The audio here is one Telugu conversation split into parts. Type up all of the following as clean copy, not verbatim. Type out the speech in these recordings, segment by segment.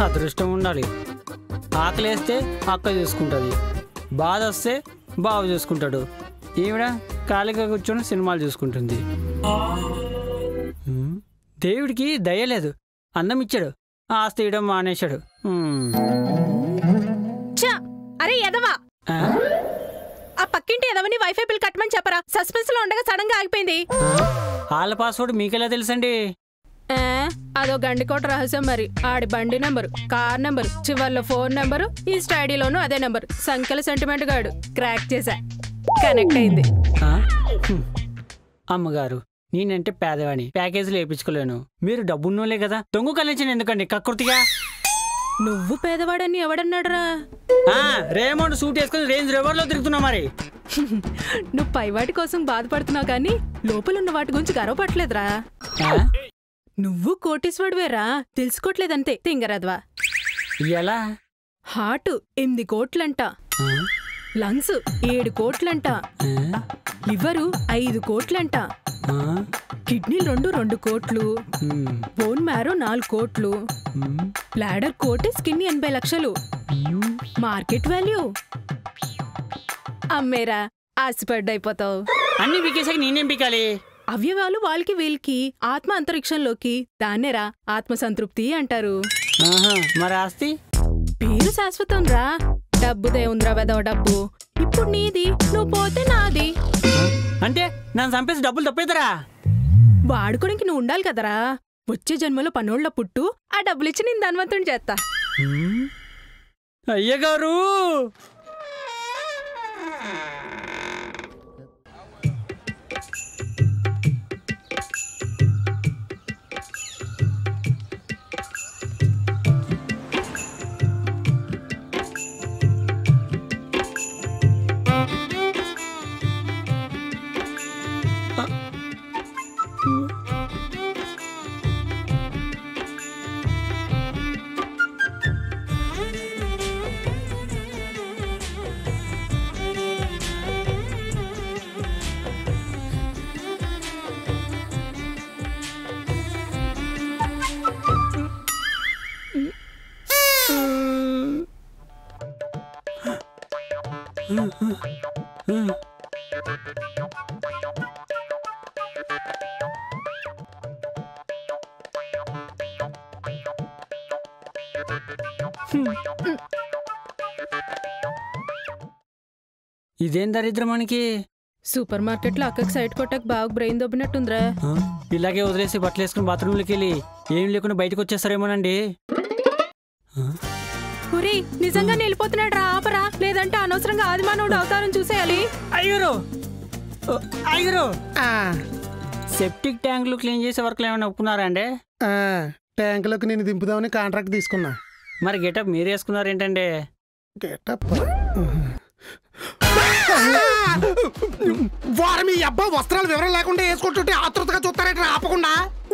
అదృష్టం ఉండాలి. ఆకలేస్తే అక్క చూసుకుంటుంది, బాధ వస్తే బావ చూసుకుంటాడు. ఈవిడ ఖాళీగా కూర్చొని సినిమాలు చూసుకుంటుంది. దేవుడికి దయ లేదు, అన్నం ఇచ్చాడు, ఆస్తి ఇవ్వడం మానేశాడు. అరే ఎదవా, ఆ పక్కింటి ఎదవని వైఫై బిల్ కట్టమని చెప్పరా? సస్పెన్స్ లో ఉండగా సడన్ గా ఆగిపోయింది. వాళ్ళ పాస్వర్డ్ మీకెలా తెలుసండి? అదో గండికోట రహస్యం. మరి ఆడి బండి నెంబరు, కార్ నెంబరు, చివర్లో ఫోన్ నెంబరు, ఈ స్టడీలోనూ అదే నెంబరు. సంఖ్యల సెంటిమెంట్ గాడు క్రాక్ చేశా, కనెక్ట్ అయింది. అమ్మగారు, నేనంటే పేదవాణి, ప్యాకేజీలు వేయించుకోలేను. మీరు డబ్బున్నోలే కదా, దొంగ కలించిన ఎందుకండి కకృతిగా? నువ్వు పేదవాడని ఎవడన్నాడురా? రేమోండ్ సూట్ వేసుకుని రేంజ్ రోవర్లో తిరుగుతున్నావు. మరి నువ్వు పైవాటి కోసం బాధపడుతున్నావు కానీ లోపలున్న వాటి గురించి గర్వపడలేదురా. నువ్వు కోటీశ్వరువేరా, తెలుసుకోవట్లేదంతే తింగరద్వా. ఎలా? హార్ట్ 8 కోట్లంట, లంగ్స్ 7 కోట్లంట, లివరు 5 కోట్లంట, కిడ్నీలు 2 కోట్లు, బోన్ మ్యారో 4 కోట్లు, బ్లాడర్ కోటి, స్కిన్ 80 లక్షలు, మార్కెట్ వాల్యూ అమ్మేరా ఆశపడ్డైపోతావు. అన్ని పీకేసాక నేనేం పీకాలి? అవయవాలు వాళ్ళకి వీళ్ళకి, ఆత్మ అంతరిక్షంలోకి, దాన్నేరా ఆత్మ సంతృప్తి అంటారు. మరి ఆస్తి? పేరు శాశ్వతం రా, డబ్బుదే ఉందిరా వెదవ డబ్బు. ఇప్పుడు నీది, నువ్వు పోతే నాది. అంటే నన్ను చంపేసి డబ్బులు తప్పేదరా? వాడుకోనికి నువ్వు ఉండాలి కదరా. వచ్చే జన్మలో పనోళ్ళ పుట్టు, ఆ డబ్బులిచ్చి నేను ధనవంతుని చేస్తా. అయ్యగారు, ఇదేం దరిద్రం మనకి. సూపర్ మార్కెట్ లో అక్కకి సైడ్ కొట్టకు బాగా బ్రెయిన్ దొబ్బినట్టుందిరా. ఇలాగే వదిలేసి బట్టలు వేసుకుని బాత్రూంలోకి వెళ్ళి ఏం లేకుండా బయటకు వచ్చేస్తారేమోనండి. పురి నిజంగా వెళ్ళిపోతున్నాడు రా, ఆపరా, లేదంటే అనవసరంగా ఆదిమానవుడు అవతారం చూసేయాలి. అయ్యరు అయ్యరు, సెప్టిక్ ట్యాంకులు క్లీన్ చేసే వర్క్లు ఏమైనా ఒప్పుకున్నారా అండి? ట్యాంకులోకి నేను దింపుదామని కాంట్రాక్ట్ తీసుకున్నా. మరి గెటప్ మీరు వేసుకున్నారు ఏంటండి? గెటప్ వారు మీ అబ్బా వస్త్రాలు వివరం లేకుండా వేసుకుంటుంటే ఆతృతగా చూస్తారేంటి? ఆపకుండా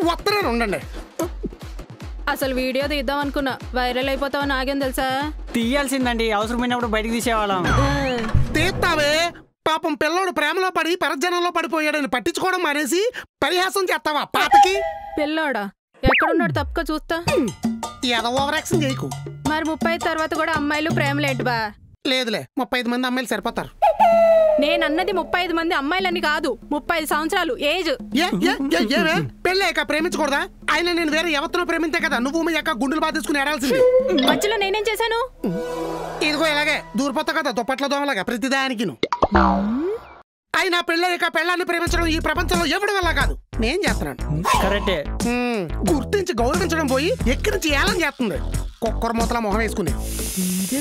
వస్త్రాలు ఉండండి. అసలు వీడియో తీద్దాం అనుకున్నా, వైరల్ అయిపోతావు నాగేం తెలుసా? తీయాల్సిందండి, అవసరమైనప్పుడు బయటకు తీసేవాళ్ళం. తీస్తావే, పాపం పిల్లోడు ప్రేమలో పడి పరజనంలో పడిపోయాడని పట్టించుకోవడం మానేసి పరిహాసం చేస్తావా పాతకి? పిల్లోడా ఎక్కడున్నాడు? తప్పుగా చూస్తా. ఏదో ఓవర్ యాక్షన్ చేయకు. మరి 30 తర్వాత కూడా అమ్మాయిలు ప్రేమలేంటి బా? లేదులే, 35 మంది అమ్మాయిలు సరిపోతారు. నేనన్నది 35 మంది అమ్మాయిలని కాదు, 35 సంవత్సరాలు ఏజ్. పెళ్ళాక ప్రేమించకూడదా? ఆయన నేను వేరే ఎవరితో ప్రేమింతే కదా నువ్వు మీ యొక్క గుండెలు బాధేసుకుని ఏడాల్సింది. మధ్యలో నేనేం చేశాను? ఇదిగో ఇలాగే దూరిపోతా కదా దుప్పట్ల దోమలాగా ప్రతిదానికి. అయినా పెళ్ళాక పెళ్ళాన్ని ప్రేమించడం ఈ ప్రపంచంలో ఎవడి వల్ల కాదు, నేను చేస్తున్నాను. కరెక్టే. గుర్తించి గౌరవించడం పోయి ఎక్కిరించి ఏలం చేస్తుంది కుక్కర మూతల మొహం వేసుకుని.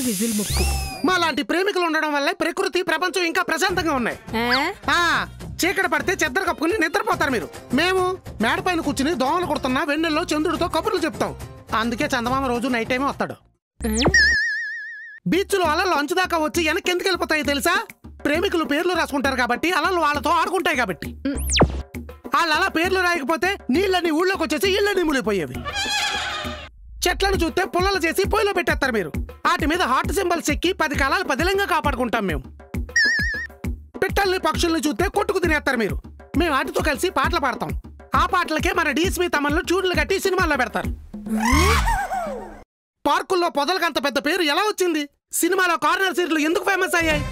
విజిల్ ముక్కు. మా లాంటి ప్రేమికులు ఉండడం వల్ల ప్రకృతి ప్రపంచం ఇంకా ప్రశాంతంగా ఉన్నాయి. చీకటి పడితే చెద్దరు కప్పుకుని నిద్రపోతారు మీరు. మేము మేడపైన కూర్చుని దోమలు కొడుతున్నా వెన్నెల్లో చంద్రుడితో కబుర్లు చెప్తాం. అందుకే చందమామ రోజు నైట్ టైమే వస్తాడు. బీచ్లో అలా లంచ్ దాకా వచ్చి వెనక్కి ఎందుకు వెళ్ళిపోతాయి తెలుసా? ప్రేమికులు పేర్లు రాసుకుంటారు కాబట్టి అలలు వాళ్ళతో ఆడుకుంటాయి కాబట్టి. వాళ్ళు అలా పేర్లు రాయకపోతే నీళ్ళని ఊళ్ళోకి వచ్చేసి ఇళ్ళని మునిగిపోయేవి. చెట్లను చూస్తే పుల్లలు చేసి పొయ్యిలో పెట్టేస్తారు మీరు. వాటి మీద హార్ట్ సింబల్స్ ఎక్కి 10 కాలాలు పదిలంగా కాపాడుకుంటాం మేము. పిట్టల్ని పక్షుల్ని చూస్తే కొట్టుకు తినేస్తారు మీరు. మేము వాటితో కలిసి పాటలు పాడతాం. ఆ పాటలకే మన డీఎస్పీ తమన్లు ట్యూన్లు కట్టి సినిమాల్లో పెడతారు. పార్కుల్లో పొదలకు అంత పెద్ద పేరు ఎలా వచ్చింది? సినిమాలో కార్నర్ సీట్లు ఎందుకు ఫేమస్ అయ్యాయి?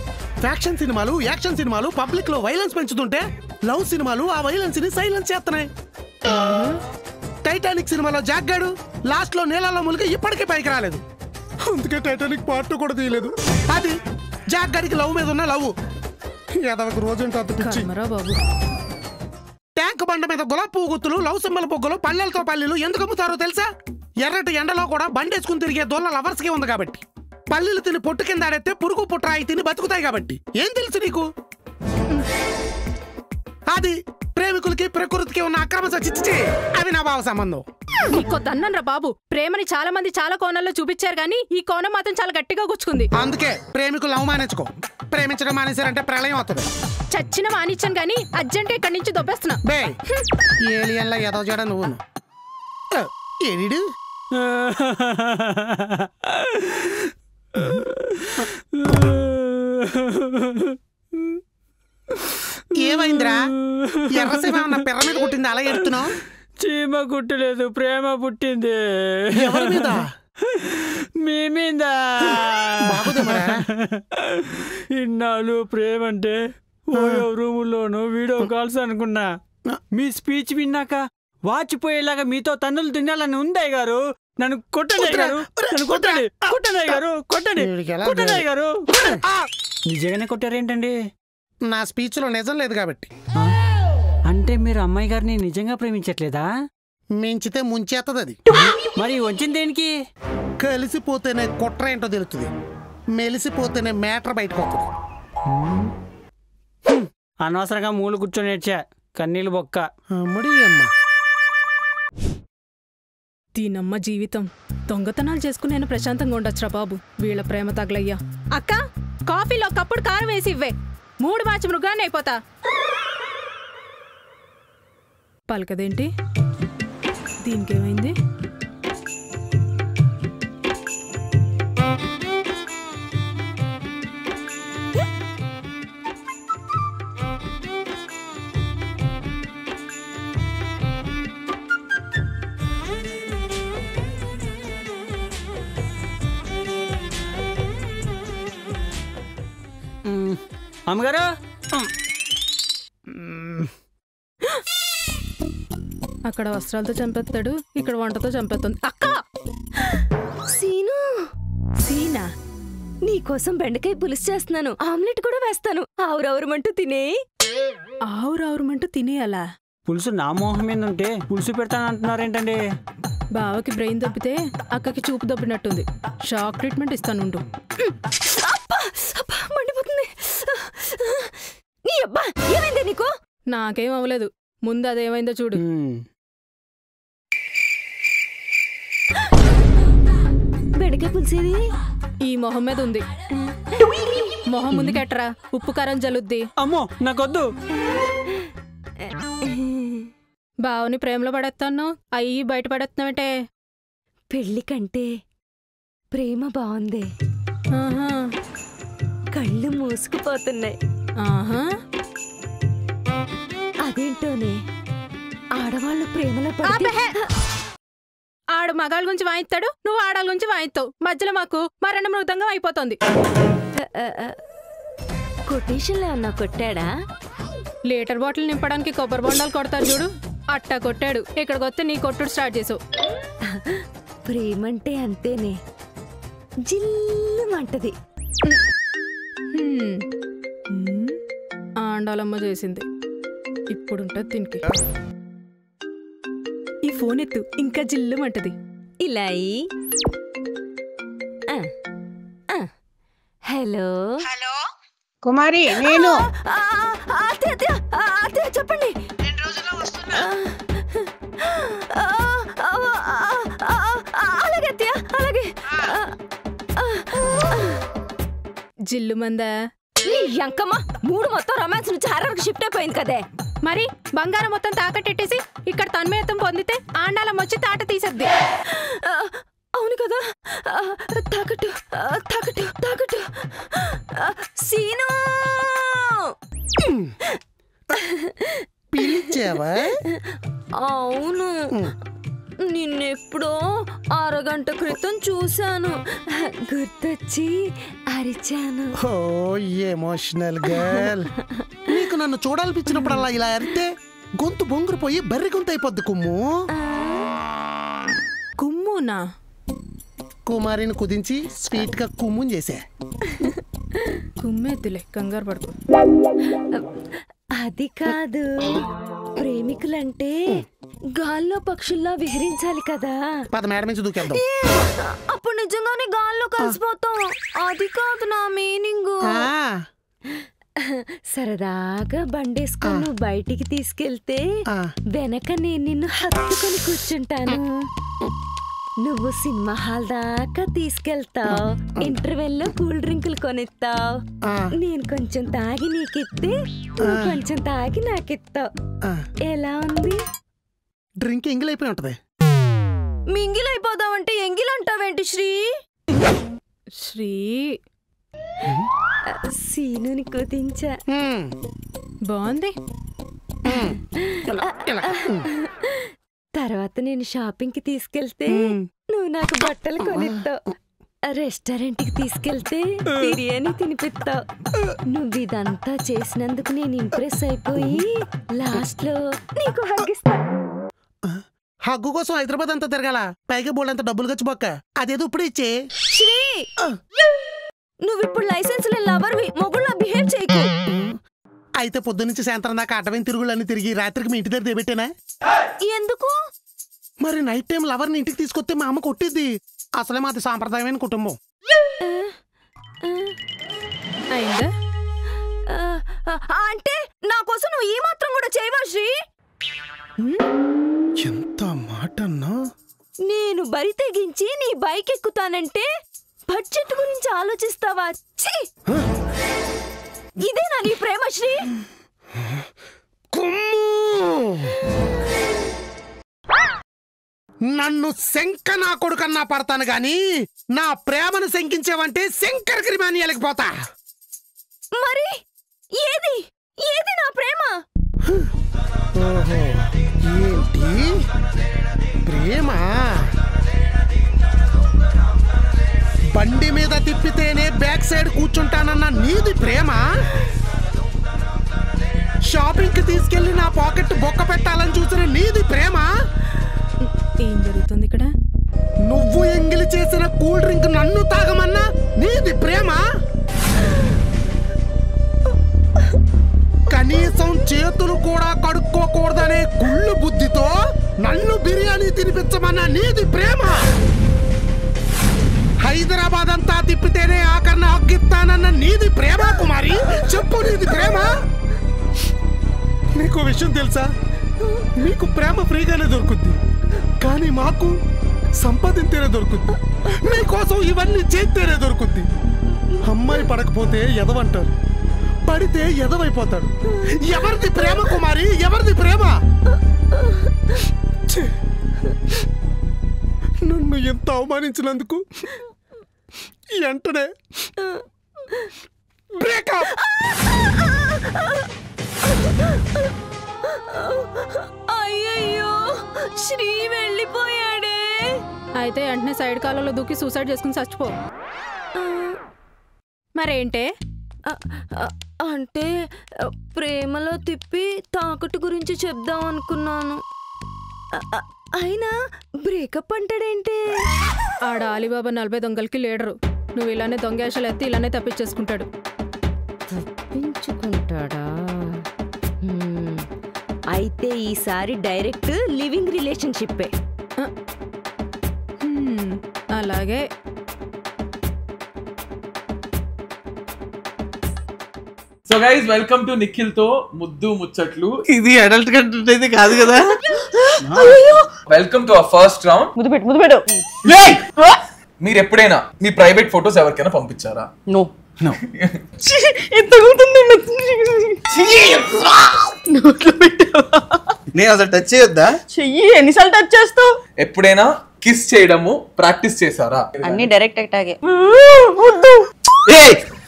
ఫ్యాక్షన్ సినిమాలు, యాక్షన్ సినిమాలు పబ్లిక్ లో వైలెన్స్ పెంచుతుంటే లవ్ సినిమాలు ఆ వైలెన్స్ ని సైలెన్స్ చేస్తున్నాయి. టైటానిక్ సినిమాలో జాక్ గాడు లాస్ట్ లో నీళ్ళలో మునిగి ఇప్పటికీ పైకి రాలేదు. అందుకే టైటానిక్ పార్ట్ కూడా తీయలేదు. అది జాక్ గాడికి లవ్ మీద ఉన్న లవ్. ఎదవకు రోజంటే అంత పిచ్చి. ట్యాంక్ బండ మీద గులాబీ పువ్వు గుత్తులు, లవ్ సింబల్ పొగ్గులు, పల్లెలతో పల్లెలు ఎందుకు అమ్ముతారో తెలుసా? ఎర్రటి ఎండలో కూడా బండేసుకుని తిరిగే దొల్ల లవర్స్ కి ఉంది కాబట్టి. పల్లెలు తిని పొట్టు కింద ఆడేస్తే పురుగు పుట్రాయి తిని బతుకుతాయి కాబట్టి. ఏం తెలుసు నీకు? అది ప్రేమికులకి ప్రకృతికి ఉన్న అక్రమ చిచ్చి అవినాభావ సంబంధం. నీకో దన్నన్రా బాబు. ప్రేమని చాలా మంది చాలా కోణాల్లో చూపించారు కానీ ఈ కోణం మాత్రం చాలా గట్టిగా గుచ్చుకుంది. అందుకే ప్రేమికులు అవమానించుకో. ప్రేమించడం మానేశారంటే ప్రళయం అవుతుంది. చచ్చిన మానిచ్చాను కానీ అర్జెంట్ ఇక్కడి నుంచి దొబ్బేస్తున్నా. ఏలియన్లా ఏదో చేయడం నువ్వు ఏడు. ఏమైందిరా? ఎర్రసీమ ఉన్న పిర్ర మీద కుట్టింది అలా ఎడుతున్నావు? చీమ కుట్టలేదు, ప్రేమ పుట్టింది. ఎవరి మీద? మీ మీద. ఇన్నాళ్ళు ప్రేమ అంటే ఓయో రూముల్లోనూ వీడియో కాల్స్ అనుకున్నా. మీ స్పీచ్ విన్నాక వాచిపోయేలాగా మీతో తన్నులు తినాలని ఉందే గారు. నన్ను కొట్టండి గారు, నన్ను కొట్టండి, కొట్టండి గారు, కొట్టండి, కొట్టండి గారు. నిజంగానే కొట్టారేంటండి? నా స్పీచ్ లో నిజం లేదు కాబట్టి. అంటే మీరు అమ్మాయి గారిని నిజంగా ప్రేమించట్లేదా? మించితే ముంచేస్తుంది అది. మరి వంచింది దేనికి? కలిసిపోతేనే కుట్ర ఏంటో తెలుస్తుంది, మెలిసిపోతేనే మ్యాటర్ బయటకు వస్తుంది. అనవసరంగా మూలు కూర్చొని ఏడ్చా, కన్నీళ్ళు బొక్క. అమ్మడి అమ్మ. దీనమ్మ జీవితం. దొంగతనాలు చేసుకుని నేను ప్రశాంతంగా ఉండొచ్చురా బాబు. వీళ్ళ ప్రేమ తగలయ్యా. అక్క, కాఫీలో కప్పుడు కారం వేసి ఇవ్వే. 3 మార్చి మృగాన్ని అయిపోతా. పలకదేంటి? దీనికేమైంది? అమ్మగారు, అక్కడ వస్త్రాలతో చంపేస్తాడు, ఇక్కడ వంటతో చంపేస్తుంది. అక్క! సీను, సీనా, నీకోసం బెండకాయ పులుసు చేస్తున్నాను. ఆమ్లెట్ కూడా వేస్తాను. ఆవురవురమంటూ తినే. ఆవురవురమంటూ తినేయాలా? పులుసు నా మోహం మీద ఉంటే పులుసు పెడతానంటున్నారేంటండి? బావకి బ్రెయిన్ దొబ్బితే అక్కకి చూపు దొబ్బినట్టుంది. Shock treatment ఇస్తానుండు. మండిపోతుంది. నీ అబ్బా, ఏమైందే నీకు? నాకేం అవ్వలేదు, ముందు అదేమైందో చూడు. బెండకాయ పులుసేది ఈ మొహం మీద ఉంది. మొహం ముందు కెట్టరా, ఉప్పు కారం జలుద్ది. అమ్మో నాకొద్దు. బావని ప్రేమలో పడేస్తాను, అయ్యి బయట పడేస్తున్నావంటే. పెళ్లి కంటే ప్రేమ బాగుంది. కళ్ళు మూసుకుపోతున్నాయి. అదేంటోనే ఆడవాళ్ళు ప్రేమలో పడితే ఆడు మగాళ్ళ గురించి వాయిస్తాడు, నువ్వు ఆడాల గురించి వాయిస్తావు. మధ్యలో మాకు మరణ మృదంగం అయిపోతుంది. కొటేషన్లో ఏమన్నా కొట్టాడా? లీటర్ బాటిల్ నింపడానికి కొబ్బరి బొండాలు కొడతారు చూడు, అట్టా కొట్టాడు. ఇక్కడికి వస్తే నీ కొట్టుడు స్టార్ట్ చేసావు. ప్రేమంటే అంతేనే, జిల్లుమంటది. ఆండాలమ్మ చేసింది, ఇప్పుడుంటది దీనికి. ఈ ఫోన్ ఎత్తు, ఇంకా జిల్లుమంటది. ఇలా హలో హలో కుమారి, నేను. చెప్పండి. 2 రోజుల్లో వస్తున్నా. అలాగే అత్తయ్య, అలాగే. జిల్లు మందా? ఎంకమ్మ 3 మొత్తం రొమాన్స్ నుంచి హారర్కి షిఫ్ట్ అయిపోయింది కదే. మరి బంగారం మొత్తం తాకట్టేసి ఇక్కడ తన్మయత్వం పొందితే ఆండాలం వచ్చి తాట తీసద్ది. అవును కదా. తాకట్టు తాకట్టు తాకట్టు. సీను పిలిచావా? అవును, నిన్నెప్పుడో అరగంట క్రితం చూశాను, గుర్తొచ్చి అరిచాను. ఓ ఎమోషనల్ గర్ల్. నీకు నన్ను చూడాలనిపించినప్పుడల్లా ఇలా అరితే గొంతు బొంగురుపోయి బర్రి గొంతు అయిపోద్ది కుమ్ము. కుమ్మునా? కుమారిని కుదించి స్వీట్ గా కుమ్ము చేసా. కుమ్మేద్దులే, కంగారు పడుకో. అది కాదు, ప్రేమికులంటే గాల్లో పక్షుల్లా విహరించాలి కదా. పద మేడ నుంచి దూకేద్దాం. అప్పుడు నిజంగానే గాల్లో కలిసిపోతాం. అది కాదు నా మీనింగ్. సరదాగా బండేసుకొని నువ్వు బయటికి తీసుకెళ్తే వెనక నేను నిన్ను హత్తుకొని కూర్చుంటాను. నువ్వు సినిమా హాల్ దాకా తీసుకెళ్తావు, ఇంటర్వెల్ లో కూల్ డ్రింకులు కొనిస్తావు, నేను కొంచెం తాగి నీకిస్తే నువ్వు కొంచెం తాగి నాకిస్తావు. ఎలా ఉంది? డ్రింక్ ఎంగిలైపోయి ఉంటది. మింగిలైపోదామంటే ఎంగిలంటావేంటి శ్రీ? శ్రీ సీనుని కుదించా. బాగుంది. తర్వాత నేను షాపింగ్ కి తీసుకెళ్తే నువ్వు నాకు బట్టలు కొనిస్తావు, రెస్టారెంట్ కి తీసుకెళ్తే బిర్యానీ తినిపిస్తావు. నువ్వు ఇదంతా చేసినందుకు నేను ఇంప్రెస్ అయిపోయి లాస్ట్ లో నీకు హగ్గిస్తా. హగ్గు కోసం హైదరాబాద్ అంతా తిరగాల, పైగా బోల్డంత డబ్బులు ఖర్చు బొక్క. అదేదో ఇప్పుడు ఇచ్చే. శ్రీ, నువ్వు ఇప్పుడు లైసెన్స్ లేని లవర్వి, మొగుళ్ళ బిహేవ్ చేయకు. అయితే పొద్దునుంచి సాయంత్రం దాకా అటవైన తిరుగుళ్ళని తిరిగి రాత్రికి మీ ఇంటి దగ్గర దేబెట్టేనా? ఎందుకు? మరి నైట్ టైం లవర్ని ఇంటికి తీసుకొస్తే మా అమ్మ కొట్టిద్ది. అసలే మాది సాంప్రదాయమైన కుటుంబం. అయిందా? అంటే నా కోసం నువ్వు ఈ మాత్రం కూడా చేయవా శ్రీ? ఎంత మాట అన్నా? నేను బరి తెగించి నీ బైక్ ఎక్కుతానంటే బడ్జెట్ గురించి ఆలోచిస్తావా? ఇదేనా నీ ప్రేమ శ్రీ? నన్ను శంక నా కొడుకన్నా పడతాను గాని నా ప్రేమను శంకించేవంటే శంకర్ గిరిమానియాలకు పోతా. మరి ఏది ఏది నా ప్రేమ? ఏంటి ప్రేమ? బండి మీద తిప్పితేనే బ్యాక్ సైడ్ కూర్చుంటానన్న నీది ప్రేమ? షాపింగ్ కి తీసుకెళ్లి నా పాకెట్ బొక్క పెట్టాలని చూసిన నీది ప్రేమ? ఏం జరుగుతుంది ఇక్కడ? నువ్వు ఎంగిలి చేసిన కూల్ డ్రింక్ నన్ను తాగమన్నా నీది ప్రేమ? కనీసం చేతులు కూడా కడుక్కోకూడదనే కుళ్ళు బుద్ధితో నన్ను బిర్యానీ తినిపించమన్నా నీది ప్రేమ? హైదరాబాద్ అంతా తిప్పితేనే ఆఖరణ హగ్గిస్తానన్న నీది ప్రేమ కుమారి? చెప్పు, నీది ప్రేమ? నీకు విషయం తెలుసా? మీకు ప్రేమ ఫ్రీగానే దొరుకుద్ది, కానీ మాకు సంపాదించేనే దొరుకుద్ది. మీకోసం ఇవన్నీ చేస్తేనే దొరుకుద్ది. అమ్మాయి పడకపోతే ఎదవంటారు, పడితే ఎదవైపోతాడు. ఎవరిది ప్రేమ కుమారి? ఎవరిది ప్రేమ? నన్ను ఎంత అవమానించినందుకు వెంటనే బ్రేకప్. అయ్యయ్యో, శ్రీ వెళ్ళిపోయాడే. అయితే వెంటనే సైడ్ కాలంలో దూకి సూసైడ్ చేసుకుని చచ్చిపో. మరేంటే? అంటే ప్రేమలో తిప్పి తాకట్టు గురించి చెప్దాం అనుకున్నాను. అయినా బ్రేకప్ అంటాడేంటే? ఆడ అలీబాబా 40 దొంగలకి లీడరు. నువ్వు ఇలానే దొంగేషాలు ఎత్తి ఇలానే తప్పించేసుకుంటాడు. తప్పించుకుంటాడా? అయితే ఈసారి డైరెక్ట్ లివింగ్ రిలేషన్షిప్పే. అలాగే. So guys, welcome to Nikhil తో ముద్దు ముచ్చట్లు. ఇది అడల్ట్ కంటెంట్ అయితే కాదు కదా. Welcome to our first round. ముద్దు పెట్టు. మీరు ఎప్పుడైనా మీ ప్రైవేట్ ఫోటోస్ ఎవరికైనా పంపించారా? నో. నేను అసలు టచ్ చేయొద్దా? చెయ్యి, ఎన్నిసార్లు టచ్ చేస్తావు? ఎప్పుడైనా కిస్ చేయడము ప్రాక్టీస్ చేశారా? అన్ని డైరెక్ట్ అటాగే. ఏయ్